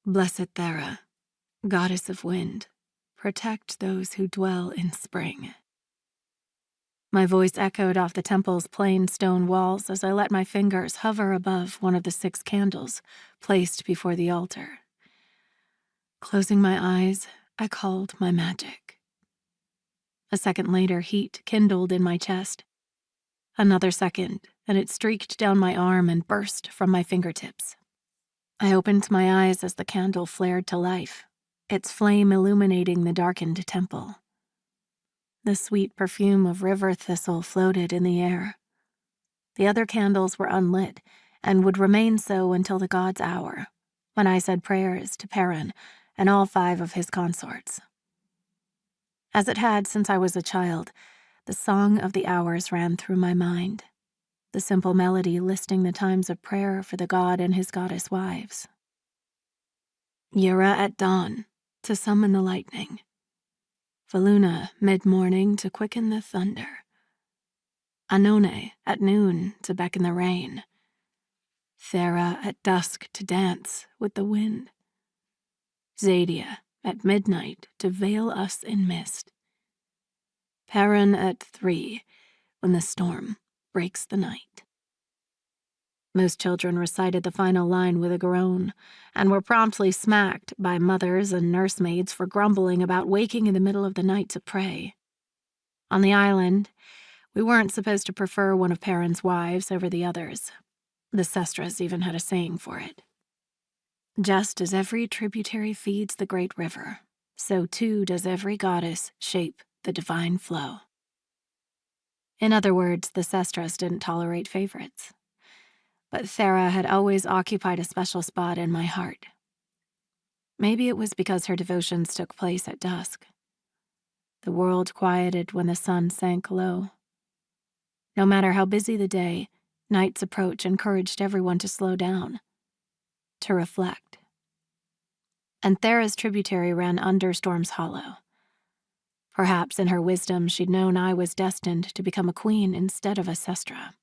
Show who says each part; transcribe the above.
Speaker 1: Blessed Thera, goddess of wind, protect those who dwell in spring. My voice echoed off the temple's plain stone walls as I let my fingers hover above one of the 6 candles placed before the altar. Closing my eyes, I called my magic. A second later, heat kindled in my chest. Another second, and it streaked down my arm and burst from my fingertips. I opened my eyes as the candle flared to life, its flame illuminating the darkened temple. The sweet perfume of river thistle floated in the air. The other candles were unlit and would remain so until the god's hour, when I said prayers to Perrin and all 5 of his consorts. As it had since I was a child, the song of the hours ran through my mind, the simple melody listing the times of prayer for the god and his goddess wives. Yura at dawn, to summon the lightning. Valuna mid-morning to quicken the thunder. Anone at noon to beckon the rain. Thera at dusk to dance with the wind. Zadia at midnight to veil us in mist. Perrin at 3, when the storm breaks the night. Most children recited the final line with a groan, and were promptly smacked by mothers and nursemaids for grumbling about waking in the middle of the night to pray. On the island, we weren't supposed to prefer one of Perrin's wives over the others. The sestras even had a saying for it. Just as every tributary feeds the great river, so too does every goddess shape the divine flow. In other words, the sestras didn't tolerate favorites. But Thera had always occupied a special spot in my heart. Maybe it was because her devotions took place at dusk. The world quieted when the sun sank low. No matter how busy the day, night's approach encouraged everyone to slow down, to reflect. And Thera's tributary ran under Storm's Hollow. Perhaps in her wisdom she'd known I was destined to become a queen instead of a sestra.